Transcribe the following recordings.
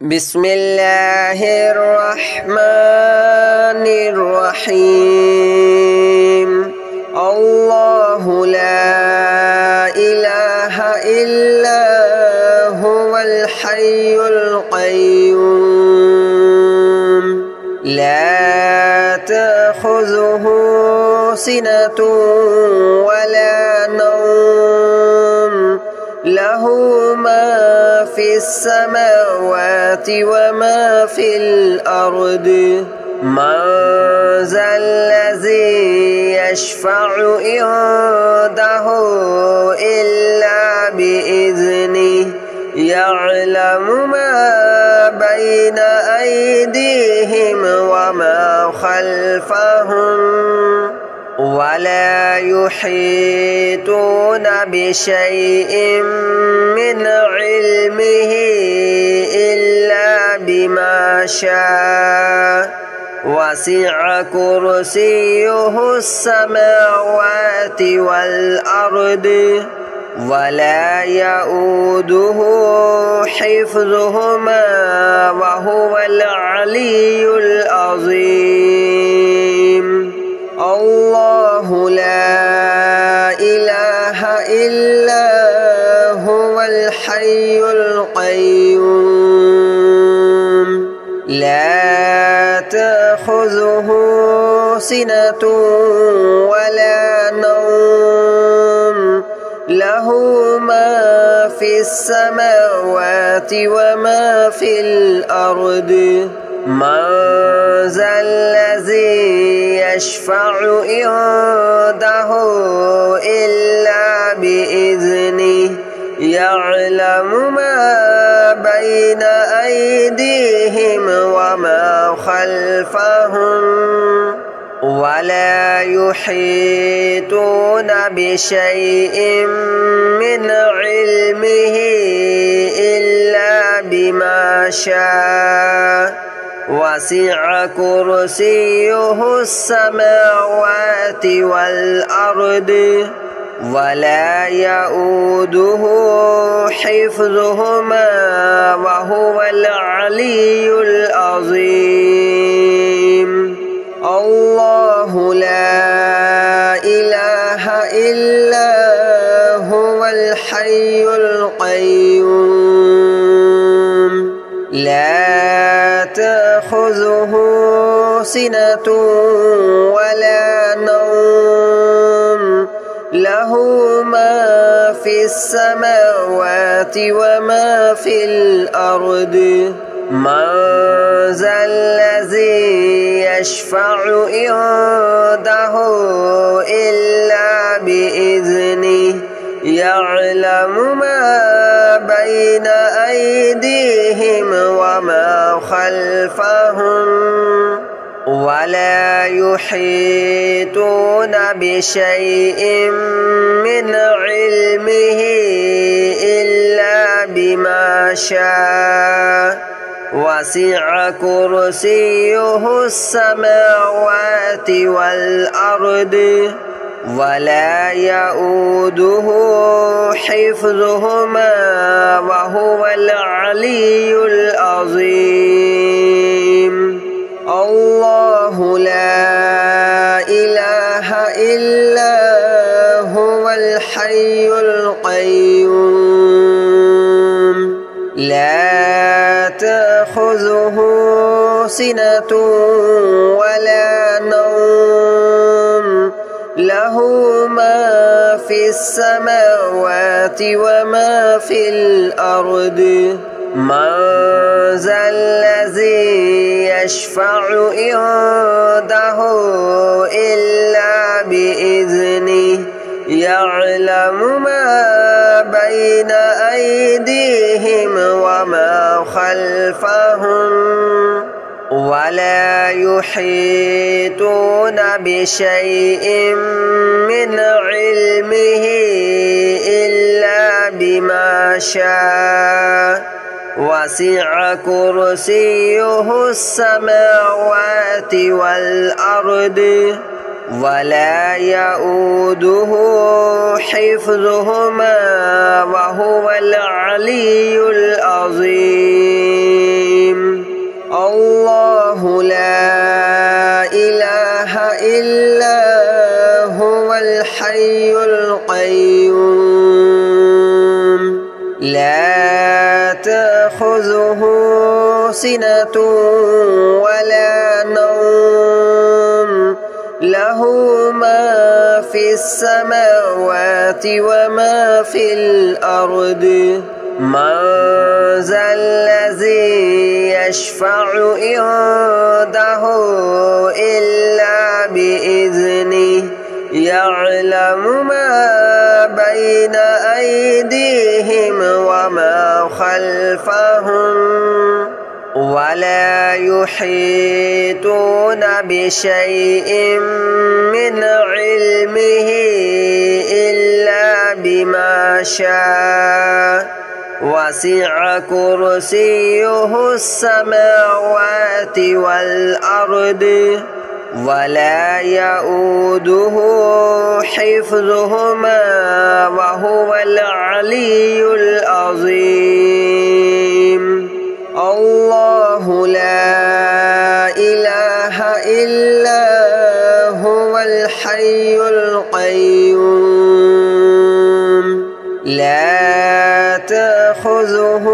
بسم الله الرحمن الرحيم الله لا إله إلا هو الحي القيوم لا تأخذه سنة ولا نوم له ما في السماوات وما في الأرض من ذا الذي يشفع عنده إلا بإذنه يعلم ما بين أيديهم وما خلفهم ولا يحيطون بشيء من علمه إلا بما شاء وسع كرسيه السماوات والأرض ولا يؤوده حفظهما وهو العلي العظيم الله لا إله إلا هو الحي القيوم لا تأخذه سنة ولا نوم له ما في السماوات وما في الأرض من ذا الذي يشفع عنده إلا بإذنه يعلم ما بين أيديهم وما خلفهم ولا يحيطون بشيء من علمه إلا بما شاء وسع كرسيه السماوات والأرض ولا يؤوده حفظهما وهو العلي العظيم الله لا إله إلا هو الحي القيوم لا تأخذه سنة ولا نوم له ما في السماوات وما في الأرض من ذا الذي يشفع عنده إلا بإذنه يعلم ما بين أيديهم وما خلفهم ولا يحيطون بشيء من علمه إلا بما شاء وسع كرسيه السماوات والأرض ولا يؤوده حفظهما وهو العلي العظيم الله لا إله إلا هو الحي القيوم لا تأخذه سنة ولا نوم له ما في السماوات وما في الأرض من ذا الذي يشفع عنده إلا بإذنه يعلم ما بين أيديهم وما خلفهم ولا يحيطون بشيء من علمه إلا بما شاء وسع كرسيه السماوات والأرض ولا يؤوده حفظهما وهو العلي العظيم. تأخذه سنة ولا نوم له ما في السماوات وما في الأرض من ذا الذي يشفع عنده إلا بإذنه يعلم ما بين أيديهم وما خلفهم ولا يحيطون بشيء من علمه إلا بما شاء وسع كرسيه السماوات والأرض ولا يؤوده حفظهما وهو العلي العظيم الله لا إله إلا هو الحي القيوم لا تأخذه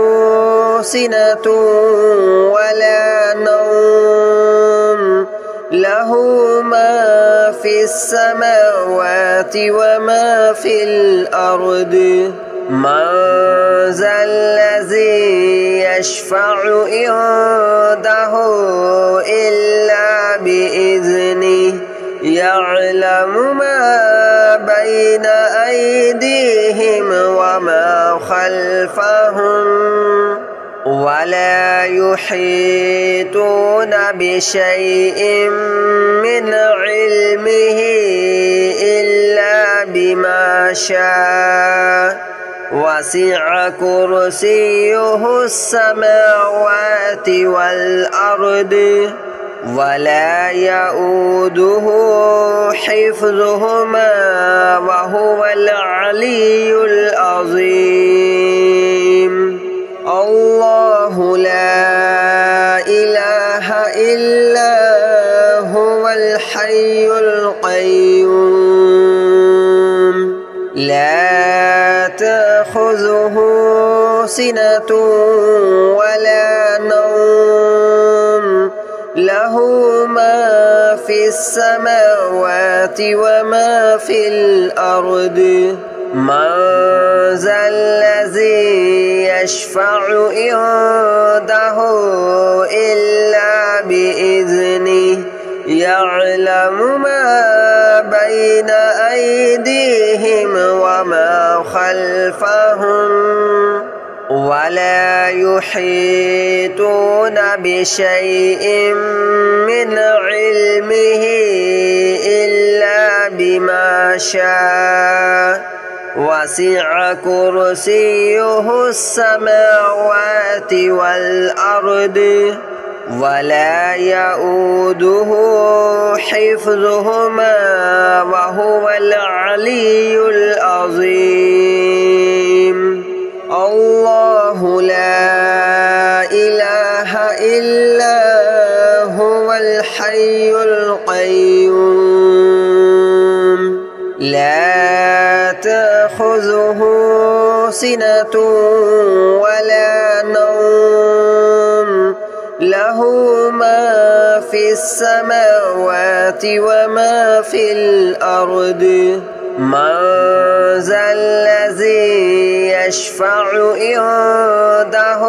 سنة ولا نوم له ما في السماوات وما في الأرض من ذا الذي يشفع عنده إلا بإذنه يعلم ما بين أيديهم وما خلفهم ولا يحيطون بشيء من علمه إلا بما شاء وسع كرسيه السماوات والأرض ولا يؤوده حفظهما وهو العلي العظيم الله لا إله إلا هو الحي القيوم لا تأخذه سنة ولا نوم له ما في السماوات وما في الأرض من ذا الذي يشفع عنده إلا بإذنه يعلم ما بين أيديهم وما خلفهم ولا يحيطون بشيء من علمه إلا بما شاء وسع كرسيه السماوات والأرض ولا يؤوده حفظهما وهو العلي العظيم الله لا إله إلا هو الحي القيوم لا تأخذه سنة ولا نوم له ما في السماوات وما في الأرض من ذا الذي يشفع عنده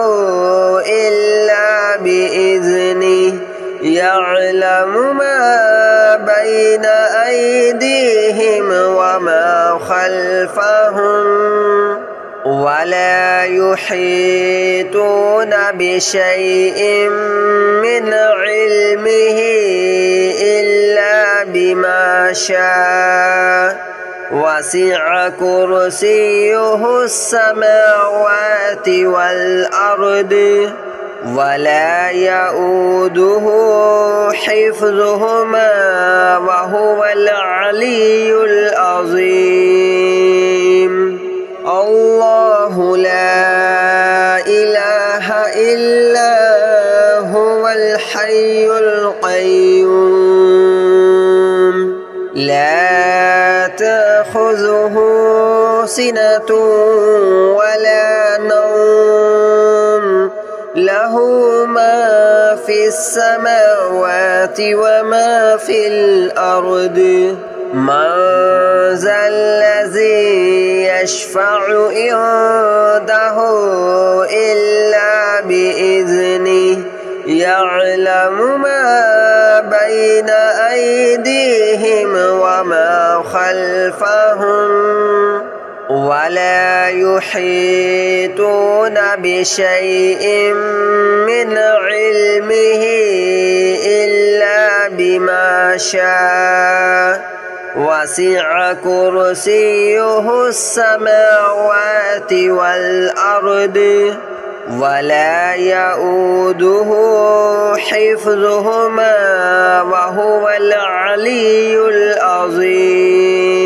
إلا بإذنه يعلم ما بين أيديهم وما خلفهم ولا يحيطون بشيء من علمه إلا بما شاء وسع كرسيه السماوات والأرض ولا يؤوده حفظهما وهو العلي العظيم الله لا إله إلا هو الحي القيوم لا تأخذه سنة ولا نوم له له ما في السماوات وما في الأرض من ذا الذي يشفع عنده إلا بإذنه يعلم ما بين أيديهم وما خلفهم ولا يحيطون بشيء من علمه إلا بما شاء وسع كرسيه السماوات والأرض ولا يؤوده حفظهما وهو العلي العظيم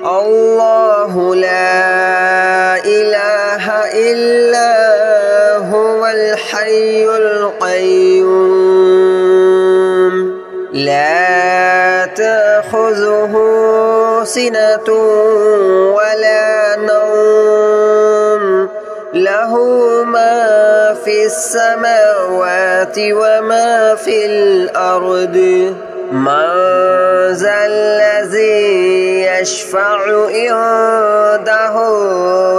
الله لا إله إلا هو الحي القيوم لا تأخذه سنة ولا نوم له ما في السماوات وما في الأرض من ذا الذي يشفع عنده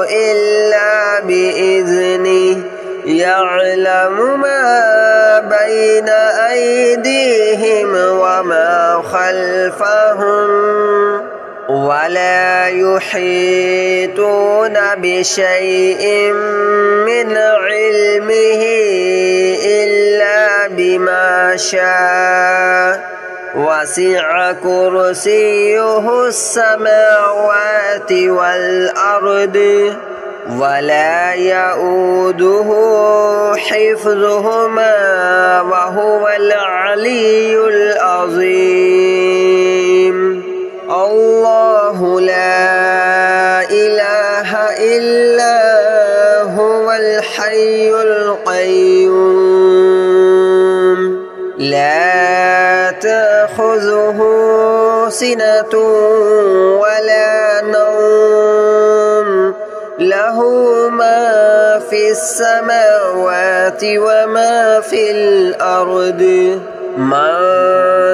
إلا بإذنه يعلم ما بين أيديهم وما خلفهم ولا يحيطون بشيء من علمه إلا بما شاء وسع كرسيه السماوات والأرض ولا يؤوده حفظهما وهو العلي العظيم الله لا إله إلا هو الحي القيوم لا تأخذه سنة ولا نوم له ما في السماوات وما في الأرض من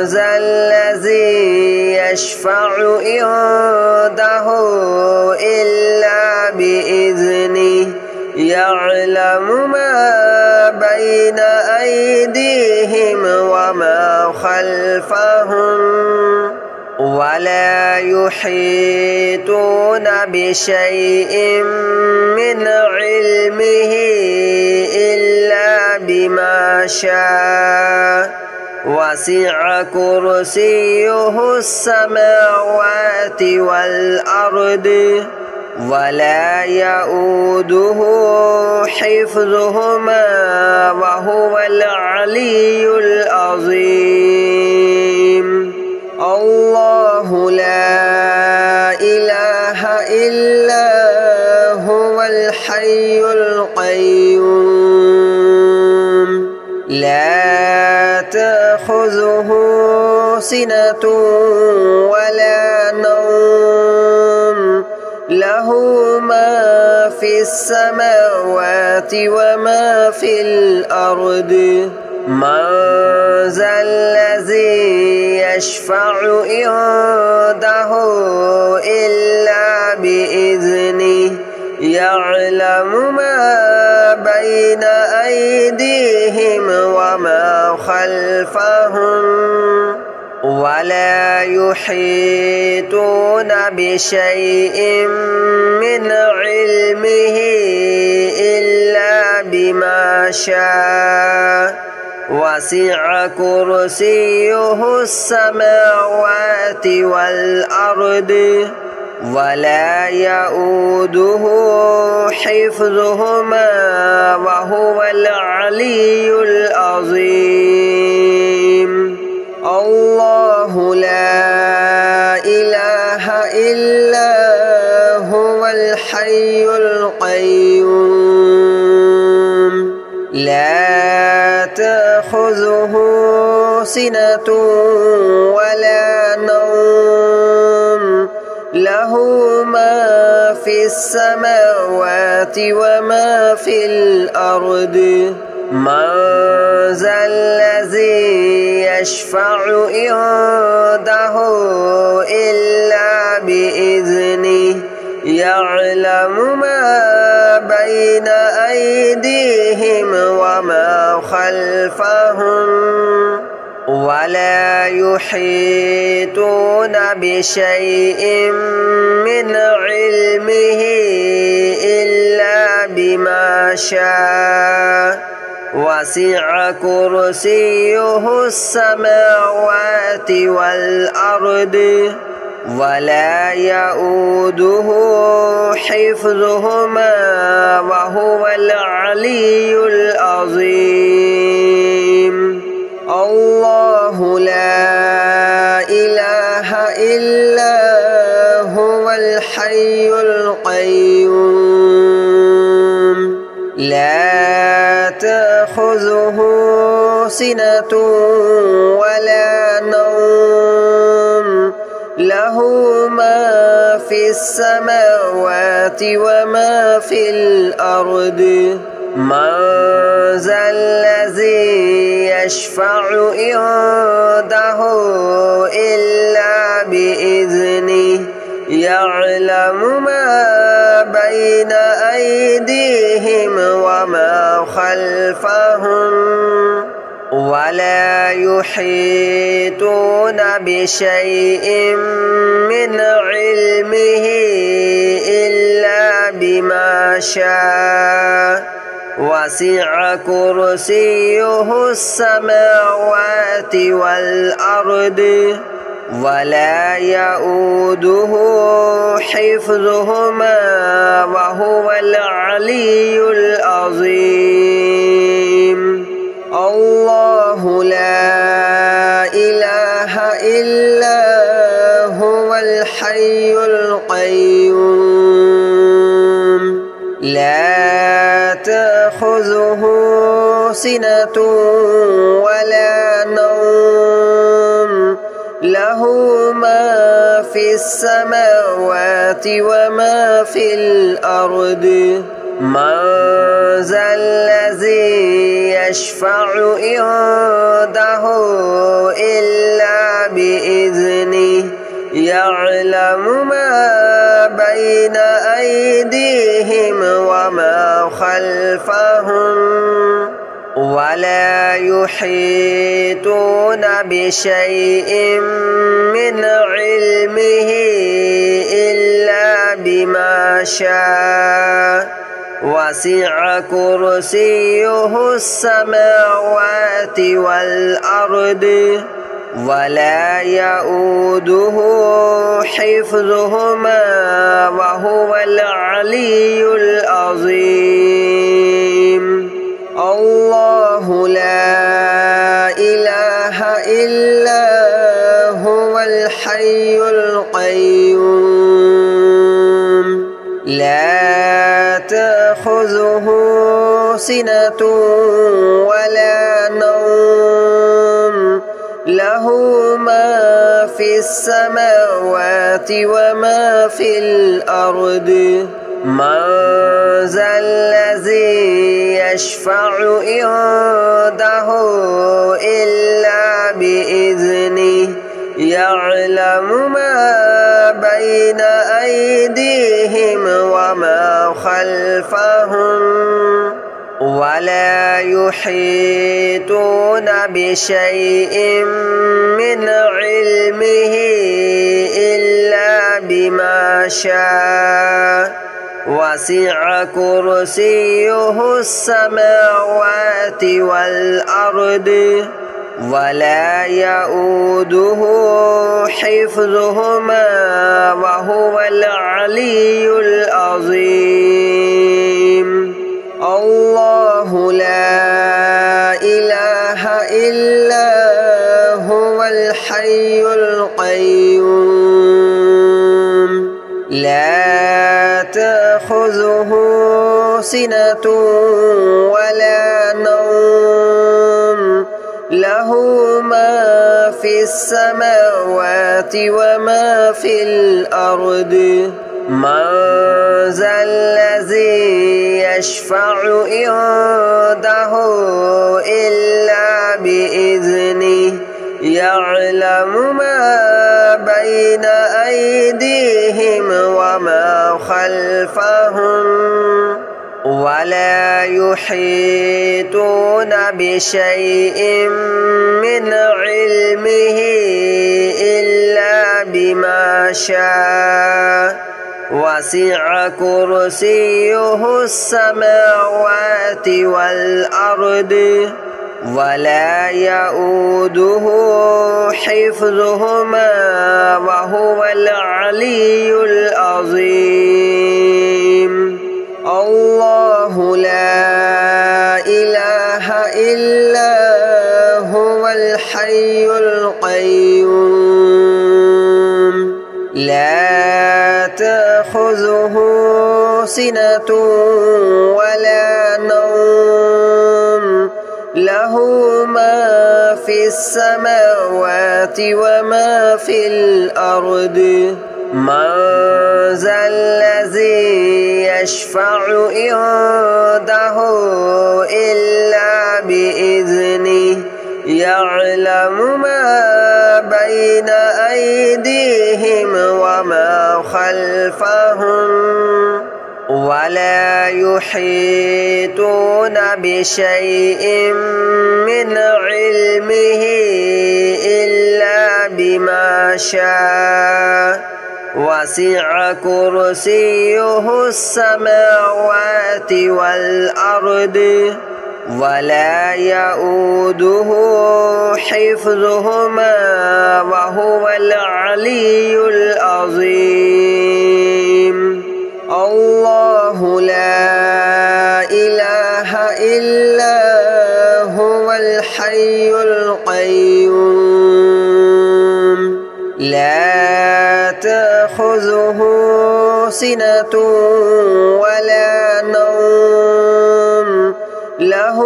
ذا الذي يشفع عنده إلا بإذنه يعلم ما بين أيديهم وما خلفهم ولا يحيطون بشيء من علمه إلا بما شاء وسع كرسيه السماوات والأرض ولا يؤوده حفظهما وهو العلي العظيم الله لا إله إلا هو الحي القيوم لا تأخذه سنة ولا نوم له ما في السماوات وما في الأرض من ذا الذي يشفع عنده إلا بإذنه يعلم ما بين أيديهم وما خلفهم ولا يحيطون بشيء من علمه إلا بما شاء وسع كرسيه السماوات والأرض ولا يؤوده حفظهما وهو العلي العظيم الله لا إله إلا هو الحي القيوم لا تأخذه سنة ولا نوم له ما في السماوات وما في الأرض من ذا الذي يشفع عنده إلا بإذنه يعلم ما بين أيديهم وما خلفهم ولا يحيطون بشيء من علمه إلا بما شاء وسع كرسيه السماوات والأرض ولا يؤوده حفظهما وهو العلي العظيم الله لا إله إلا هو الحي القيوم لا تأخذه سنة ولا نوم له ما في السماوات وما في الأرض من ذا الذي يشفع عنده إلا بإذنه يعلم ما بين أيديهم وما خلفهم ولا يحيطون بشيء من علمه إلا بما شاء وسع كرسيه السماوات والأرض ولا يؤوده حفظهما وهو العلي العظيم الله لا إله إلا هو الحي القيوم لا تأخذه سنة ولا نوم له ما في السماوات وما في الأرض من ذا الذي يشفع عنده إلا بإذنه يعلم ما بين أيديهم وما خلفهم ولا يحيطون بشيء من علمه إلا بما شاء وسع كرسيه السماوات والأرض ولا يؤوده حفظهما وهو العلي العظيم الله لا إله إلا هو الحي القيوم لا تأخذه سنة ولا نوم له ما في السماوات وما في الأرض من ذا الذي يشفع عنده إلا بإذنه يعلم ما بين أيديهم وما خلفهم ولا يحيطون بشيء من علمه إلا بما شاء وسع كرسيه السماوات والأرض ولا يؤوده حفظهما وهو العلي العظيم الله لا إله إلا هو الحي القيوم لا تأخذه سنة ولا نوم له ما في السماوات وما في الأرض من ذا الذي يشفع عنده إلا بإذنه يعلم ما بين أيديهم وما خلفهم ولا يحيطون بشيء من علمه إلا بما شاء وسع كرسيه السماوات والأرض ولا يؤوده حفظهما وهو العلي العظيم الله لا إله إلا هو الحي القيوم لا تأخذه سنة ولا نوم له ما في السماوات وما في الأرض من ذا الذي يشفع عنده إلا بإذنه يعلم ما بين أيديهم وما خلفهم ولا يحيطون بشيء من علمه إلا بما شاء وسع كرسيه السماوات والأرض ولا يؤوده حفظهما وهو العلي العظيم الله لا إله إلا هو الحي القيوم لا تأخذه سنة ولا نوم له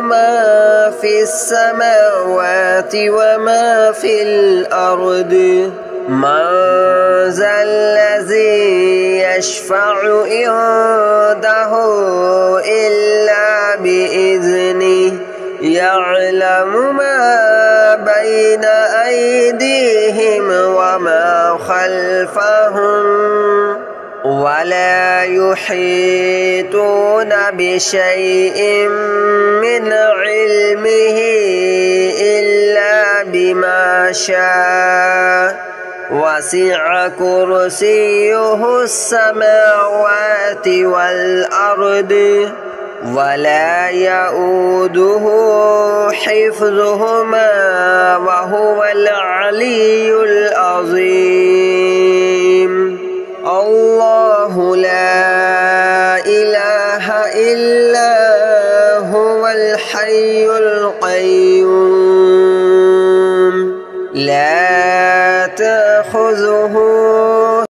ما في السماوات وما في الأرض من ذا الذي يشفع عنده إلا بإذنه يعلم ما بين أيديهم وما خلفهم ولا يحيطون بشيء من علمه إلا بما شاء وسع كرسيه السماوات والأرض ولا يؤوده حفظهما وهو العلي العظيم الله لا إله إلا هو الحي القيوم